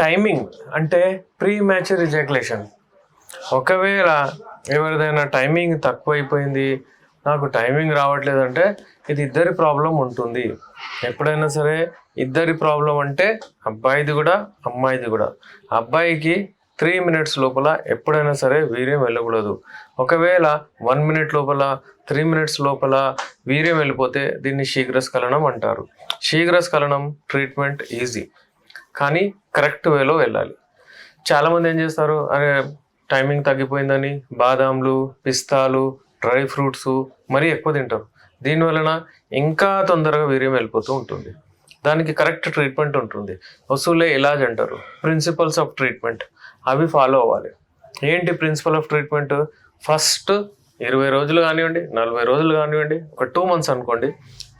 Timing అంటే pre mature ejaculation. ఒకవేళ ఎవరిదైనా టైమింగ్ తక్కువైపోయింది, నాకు టైమింగ్ రావట్లేదంటే ఇది ఇద్దరి ప్రాబ్లం ఉంటుంది. ఎప్పుడైనా సరే ఇద్దరి ప్రాబ్లం అంటే అబ్బాయిది కూడా అమ్మాయిది కూడా. అబ్బాయికి 3 minutes లోపల ఎప్పుడైనా సరే వీర్యం వెళ్ళకూడదు. ఒకవేళ 1 minute లోపల 3 minutes లోపల వీర్యం వెళ్ళిపోతే దీన్ని శీఘ్రస్ఖలనం అంటారు. శీఘ్రస్ఖలనం ట్రీట్మెంట్ ఈజీ, కానీ కరెక్ట్ వేలో వెళ్ళాలి. చాలామంది ఏం చేస్తారు, అరే టైమింగ్ తగ్గిపోయిందని బాదాంలు, పిస్తాలు, డ్రై ఫ్రూట్స్ మరీ ఎక్కువ తింటారు. దీనివలన ఇంకా తొందరగా వీర్యం వెళ్ళిపోతూ ఉంటుంది. దానికి కరెక్ట్ ట్రీట్మెంట్ ఉంటుంది. వసూలే ఇలాజ్ అంటారు, ప్రిన్సిపల్స్ ఆఫ్ ట్రీట్మెంట్. అవి ఫాలో అవ్వాలి. ఏంటి ప్రిన్సిపల్ ఆఫ్ ట్రీట్మెంట్? ఫస్ట్ 20 రోజులు కానివ్వండి, 40 రోజులు కానివ్వండి, ఒక 2 months అనుకోండి,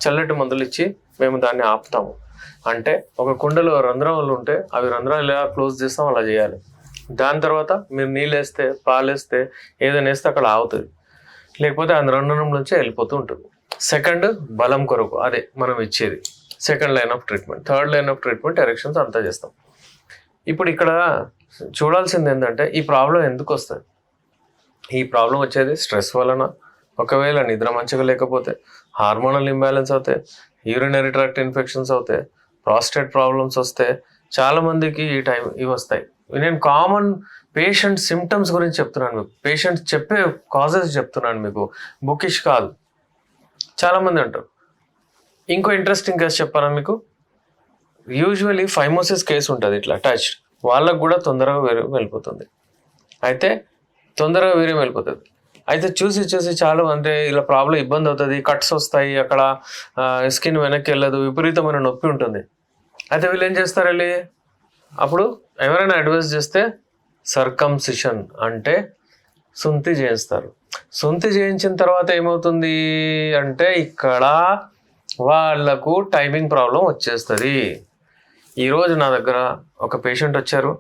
చల్లటి మందులు ఇచ్చి మేము దాన్ని ఆపుతాము. అంటే ఒక కుండలో రంధ్రాలు ఉంటే అవి రంధ్రాలు ఎలా క్లోజ్ చేస్తాం అలా చేయాలి. దాని తర్వాత మీరు నీళ్ళు వేస్తే, పాలు వేస్తే, ఏదైనా వేస్తే అక్కడ ఆగుతుంది, లేకపోతే ఆ రంధ్రం నుంచి వెళ్ళిపోతూ ఉంటుంది. సెకండ్, బలం కొరకు, అదే మనం ఇచ్చేది second line of treatment. Third line of treatment erections అంతా చేస్తాం. ఇప్పుడు ఇక్కడ చూడాల్సింది ఏంటంటే ఈ ప్రాబ్లం ఎందుకు వస్తుంది? ఈ ప్రాబ్లం వచ్చేది స్ట్రెస్ వలన, ఒకవేళ నిద్ర మంచిగా లేకపోతే, హార్మోనల్ ఇంబ్యాలెన్స్ అవుతాయి, యూరినరీ ట్రాక్ట్ ఇన్ఫెక్షన్స్ అవుతాయి, ప్రాస్టేట్ ప్రాబ్లమ్స్ వస్తే చాలామందికి ఇవి వస్తాయి. నేను కామన్ పేషెంట్ సిమ్టమ్స్ గురించి చెప్తున్నాను మీకు, పేషెంట్ చెప్పే కాజెస్ చెప్తున్నాను మీకు, బుకిష్ కాదు. చాలామంది అంటారు. ఇంకో ఇంట్రెస్టింగ్ కేసు చెప్పాను మీకు. యూజువలీ ఫైమోసిస్ కేసు ఉంటుంది ఇట్లా అటాచ్డ్, వాళ్ళకు కూడా తొందరగా వెళ్ళిపోతుంది. అయితే తొందరగా వీర్యం వెళ్ళిపోతుంది. అయితే చూసి చాలా అంటే ఇలా ప్రాబ్లం ఇబ్బంది అవుతుంది, కట్స్ వస్తాయి, అక్కడ స్కిన్ వెనక్కి వెళ్ళదు, విపరీతమైన నొప్పి ఉంటుంది. అయితే వీళ్ళు ఏం చేస్తారు, వెళ్ళి అప్పుడు ఎవరైనా అడ్వైస్ చేస్తే సర్కంసిషన్ అంటే సుంతి చేయిస్తారు. సుంతి చేయించిన తర్వాత ఏమవుతుంది అంటే ఇక్కడ వాళ్ళకు టైమింగ్ ప్రాబ్లం వచ్చేస్తుంది. ఈరోజు నా దగ్గర ఒక పేషెంట్ వచ్చారు.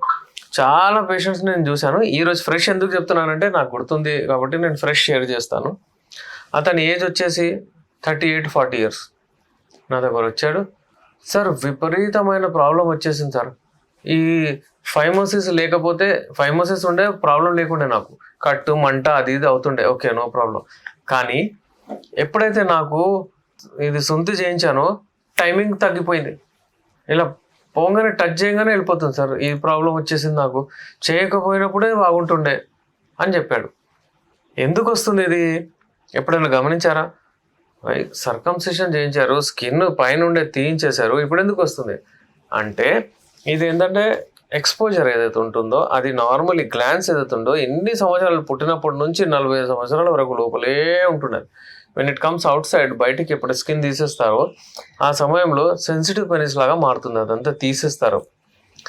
చాలా పేషెంట్స్ నేను చూశాను. ఈరోజు ఫ్రెష్ ఎందుకు చెప్తున్నానంటే నాకు గుర్తుంది కాబట్టి నేను ఫ్రెష్ షేర్ చేస్తాను. అతని ఏజ్ వచ్చేసి 38-40 years నా దగ్గర వచ్చాడు. సార్ విపరీతమైన ప్రాబ్లం వచ్చేసింది సార్. ఈ ఫైమోసిస్ లేకపోతే, ఫైమోసిస్ ఉండే ప్రాబ్లం లేకుండే, నాకు కట్టు మంట అది ఇది అవుతుండే, ఓకే నో ప్రాబ్లం. కానీ ఎప్పుడైతే నాకు ఇది సొంతి చేయించానో టైమింగ్ తగ్గిపోయింది. ఇలా పోగానే టచ్ చేయగానే వెళ్ళిపోతుంది సార్, ఈ ప్రాబ్లం వచ్చేసింది నాకు, చేయకపోయినప్పుడే బాగుంటుండే అని చెప్పాడు. ఎందుకు వస్తుంది ఇది ఎప్పుడైనా గమనించారా? సర్కంసిషన్ చేయించారు, స్కిన్ పైన ఉండే తీయించేశారు, ఇప్పుడు ఎందుకు వస్తుంది అంటే ఇది ఏంటంటే ఎక్స్పోజర్ ఏదైతే ఉంటుందో అది నార్మల్లీ గ్లాన్స్ ఏదైతే ఉందో ఎన్ని సంవత్సరాలు పుట్టినప్పటి నుంచి 45 సంవత్సరాల వరకు లోపలే ఉంటున్నది. When it comes out side, బయటికి ఎప్పుడు స్కిన్ తీసేస్తారో ఆ సమయంలో సెన్సిటివ్ పెనిస్ లాగా మారుతుంది, అదంతా తీసేస్తారు.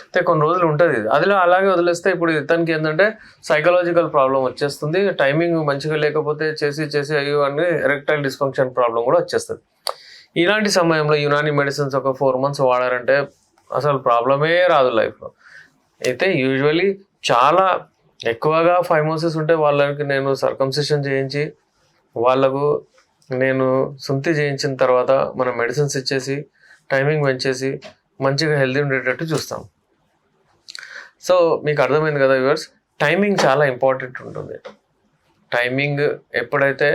అయితే కొన్ని రోజులు ఉంటుంది అదిలో అలాగే వదిలేస్తే ఇప్పుడు ఇతనికి ఏంటంటే సైకలాజికల్ ప్రాబ్లం వచ్చేస్తుంది. టైమింగ్ మంచిగా లేకపోతే చేసి అయ్యో అని ఎరెక్టైల్ డిస్ఫంక్షన్ ప్రాబ్లం కూడా వచ్చేస్తుంది. ఇలాంటి సమయంలో యునాని మెడిసిన్స్ ఒక 4 months వాడారంటే అసలు ప్రాబ్లమే రాదు లైఫ్లో. అయితే యూజువలీ చాలా ఎక్కువగా ఫైమోసిస్ ఉంటే వాళ్ళకి నేను సర్కంసిషన్ చేయించి వాళ్ళకు నేను సుంతి చేయించిన తర్వాత మనం మెడిసిన్స్ ఇచ్చేసి టైమింగ్ పెంచేసి మంచిగా హెల్తీ ఉండేటట్టు చూస్తాం. సో మీకు అర్థమైంది కదా వ్యూవర్స్, టైమింగ్ చాలా ఇంపార్టెంట్ ఉంటుంది. టైమింగ్ ఎప్పుడైతే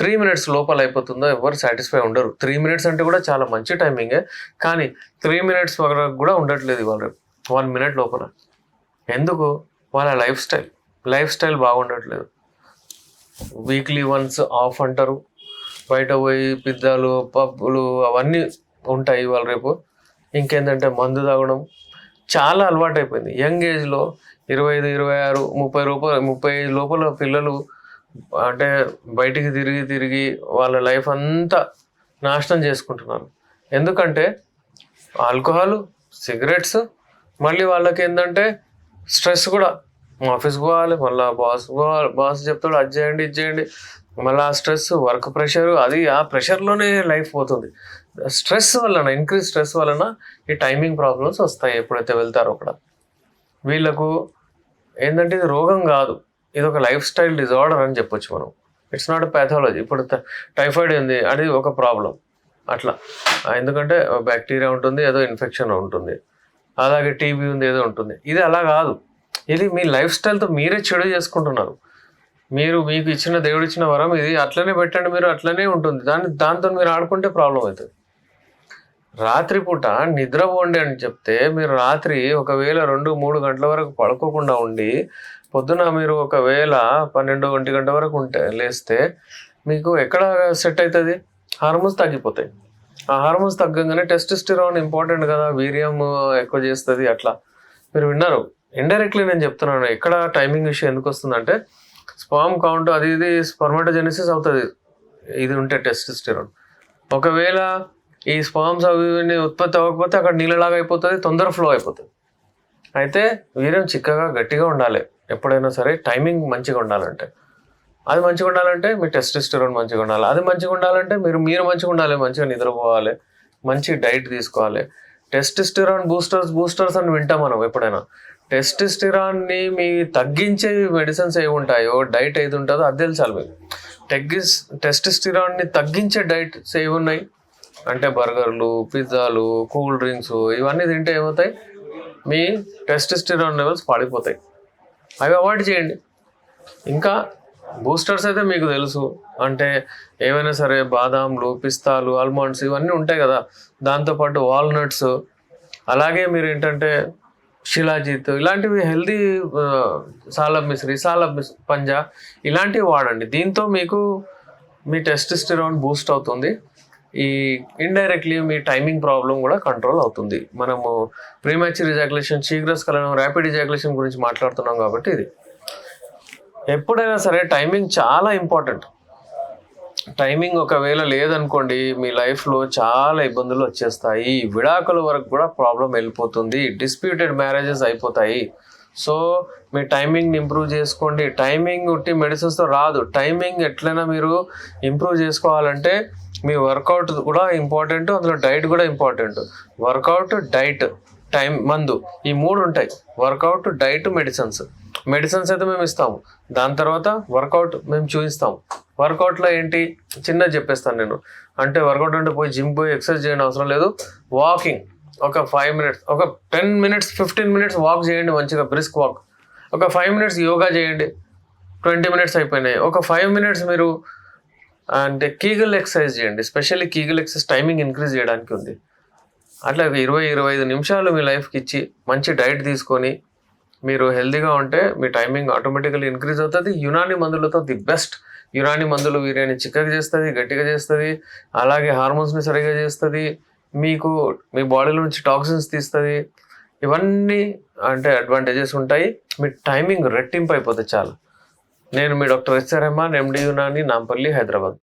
3 minutes లోపల అయిపోతుందో ఎవరు సాటిస్ఫై ఉండరు. 3 minutes అంటే కూడా చాలా మంచి టైమింగే, కానీ 3 minutes వరకు కూడా ఉండట్లేదు వాళ్ళు 1 minute లోపల. ఎందుకు? వాళ్ళ లైఫ్ స్టైల్ బాగుండట్లేదు. వీక్లీ వన్స్ ఆఫ్ అంటారు, బయట పోయి పిజ్జాలు పబ్బులు అవన్నీ ఉంటాయి వాళ్ళు. రేపు ఇంకేంటంటే మందు తాగడం చాలా అలవాటు అయిపోయింది. యంగ్ ఏజ్లో 25, 26, 30 లోపల పిల్లలు అంటే బయటికి తిరిగి వాళ్ళ లైఫ్ అంతా నాశనం చేసుకుంటున్నారు. ఎందుకంటే ఆల్కహాల్, సిగరెట్స్, మళ్ళీ వాళ్ళకి ఏంటంటే స్ట్రెస్ కూడా. ఆఫీస్కి పోవాలి, మళ్ళీ బాస్ చెప్తాడు అది చేయండి ఇది చేయండి, మళ్ళీ ఆ స్ట్రెస్, వర్క్ ప్రెషర్, అది ఆ ప్రెషర్లోనే లైఫ్ పోతుంది. స్ట్రెస్ వలన, ఇంక్రీజ్ స్ట్రెస్ వలన ఈ టైమింగ్ ప్రాబ్లమ్స్ వస్తాయి ఎప్పుడైతే వెళ్తారో అక్కడ. వీళ్ళకు ఏంటంటే ఇది రోగం కాదు, ఇది ఒక లైఫ్ స్టైల్ డిజార్డర్ అని చెప్పొచ్చు మనం. It's not pathology. ఇప్పుడు టైఫాయిడ్ ఉంది, అది ఒక ప్రాబ్లం అట్లా, ఎందుకంటే బ్యాక్టీరియా ఉంటుంది, ఏదో ఇన్ఫెక్షన్ ఉంటుంది. అలాగే టీబీ ఉంది ఏదో ఉంటుంది. ఇది అలా కాదు. ఇది మీ లైఫ్ స్టైల్తో మీరే చెడు చేసుకుంటున్నారు. మీకు ఇచ్చిన దేవుడు ఇచ్చిన వరం ఇది, అట్లనే పెట్టండి, మీరు అట్లనే ఉంటుంది. దాంతో మీరు ఆడుకుంటే ప్రాబ్లం అవుతుంది. రాత్రిపూట నిద్రపోండి అని చెప్తే మీరు రాత్రి ఒకవేళ 2-3 గంటల వరకు పడుకోకుండా ఉండి పొద్దున మీరు ఒకవేళ 12-1 గంట వరకు లేస్తే మీకు ఎక్కడ సెట్ అవుతుంది? హార్మోన్స్ తగ్గిపోతాయి. ఆ హార్మోన్స్ తగ్గంగానే టెస్టోస్టెరాన్ ఇంపార్టెంట్ కదా, వీర్యం ఎక్కువ చేస్తుంది. అట్లా మీరు విన్నారు. ఇండైరెక్ట్లీ నేను చెప్తున్నాను. ఎక్కడ టైమింగ్ విషయం ఎందుకు వస్తుందంటే స్పర్మ్ కౌంట్ అది ఇది స్పర్మాటోజెనిసిస్ అవుతుంది ఇది ఉంటే టెస్టోస్టెరాన్. ఒకవేళ ఈ స్పర్మ్స్ అవి ఉత్పత్తి అవ్వకపోతే అక్కడ నీళ్ళలాగా అయిపోతుంది, తొందర ఫ్లో అయిపోతుంది. అయితే వీర్యం చిక్కగా గట్టిగా ఉండాలి ఎప్పుడైనా సరే. టైమింగ్ మంచిగా ఉండాలంటే, అది మంచిగా ఉండాలంటే మీ టెస్టోస్టెరాన్ మంచిగా ఉండాలి. అది మంచిగా ఉండాలంటే మీరు మంచిగా ఉండాలి, మంచిగా నిద్రపోవాలి, మంచి డైట్ తీసుకోవాలి. టెస్టోస్టెరాన్ బూస్టర్స్ అని వింటాం మనం ఎప్పుడైనా. టెస్టోస్టెరాన్ని మీ తగ్గించే మెడిసిన్స్ ఏవి ఉంటాయో, డైట్ ఏది ఉంటుందో అది తెలుసాలి మీకు. టెస్టోస్టెరాన్ని తగ్గించే డైట్స్ ఏవి ఉన్నాయి అంటే బర్గర్లు, పిజ్జాలు, కూల్ డ్రింక్స్ ఇవన్నీ తింటే ఏమవుతాయి? మీ టెస్టోస్టెరాన్ లెవెల్స్ పడిపోతాయి. అవి అవాయిడ్ చేయండి. ఇంకా బూస్టర్స్ అయితే మీకు తెలుసు అంటే ఏమైనా సరే బాదాంలు, పిస్తాలు, ఆల్మండ్స్ ఇవన్నీ ఉంటాయి కదా. దాంతోపాటు వాల్నట్స్, అలాగే మీరు ఏంటంటే శిలాజిత్ ఇలాంటివి హెల్దీ, సాలబ్ మిశ్రీ, పంజా ఇలాంటివి వాడండి. దీంతో మీకు మీ టెస్టోస్టెరాన్ బూస్ట్ అవుతుంది. ఈ ఇండైరెక్ట్లీ మీ టైమింగ్ ప్రాబ్లం కూడా కంట్రోల్ అవుతుంది. మనము ప్రీమాచ్యూర్ ఇజాక్యులేషన్, శీఘ్రస్ఖలనం, ర్యాపిడ్ ఇజాక్యులేషన్ గురించి మాట్లాడుతున్నాం కాబట్టి ఇది ఎప్పుడైనా సరే టైమింగ్ చాలా ఇంపార్టెంట్. టైమింగ్ ఒకవేళ లేదనుకోండి మీ లైఫ్లో చాలా ఇబ్బందులు వచ్చేస్తాయి. విడాకుల వరకు కూడా ప్రాబ్లం వెళ్ళిపోతుంది. డిస్ప్యూటెడ్ మ్యారేజెస్ అయిపోతాయి. సో మీ టైమింగ్ని ఇంప్రూవ్ చేసుకోండి. టైమింగ్ ఉట్టి మెడిసిన్స్తో రాదు. టైమింగ్ ఎట్లయినా మీరు ఇంప్రూవ్ చేసుకోవాలంటే మీ వర్కౌట్ కూడా ఇంపార్టెంట్, అందులో డైట్ కూడా ఇంపార్టెంట్. వర్కౌట్, డైట్, టైం, మందు, ఈ 3 ఉంటాయి. వర్కౌట్, డైట్, మెడిసిన్స్ అయితే మేము ఇస్తాము. దాని తర్వాత వర్కౌట్ మేము చూపిస్తాము. వర్కౌట్లో ఏంటి చిన్నది చెప్పేస్తాను నేను. అంటే వర్కౌట్ అంటే జిమ్ పోయి ఎక్సర్సైజ్ చేయడం అవసరం లేదు. వాకింగ్ ఒక 5 minutes, ఒక 10 minutes, 15 minutes వాక్ చేయండి, మంచిగా బ్రిస్క్ వాక్. ఒక 5 minutes యోగా చేయండి, 20 minutes అయిపోయినాయి. ఒక 5 minutes మీరు అంటే కీగల్ ఎక్సర్సైజ్ చేయండి. Specially Kegel exercise timing increase చేయడానికి ఉంది. అట్లా 20-25 నిమిషాలు మీ లైఫ్కి ఇచ్చి మంచి డైట్ తీసుకొని మీరు హెల్తీగా ఉంటే మీ టైమింగ్ ఆటోమేటికల్లీ ఇంక్రీజ్ అవుతుంది. యునాని మందులతో ది బెస్ట్. యునాని మందులు వీర్యాన్ని చిక్కగా చేస్తుంది, గట్టిగా చేస్తుంది, అలాగే హార్మోన్స్ని సరిగా చేస్తుంది, మీకు మీ బాడీలో నుంచి టాక్సిన్స్ తీస్తుంది. ఇవన్నీ అంటే అడ్వాంటేజెస్ ఉంటాయి. మీ టైమింగ్ రెట్టింపు అయిపోతుంది చాలా. నేను మీ డాక్టర్ ఎస్ఆర్ రెహమాన్, ఎండి యునాని, నాంపల్లి, హైదరాబాద్.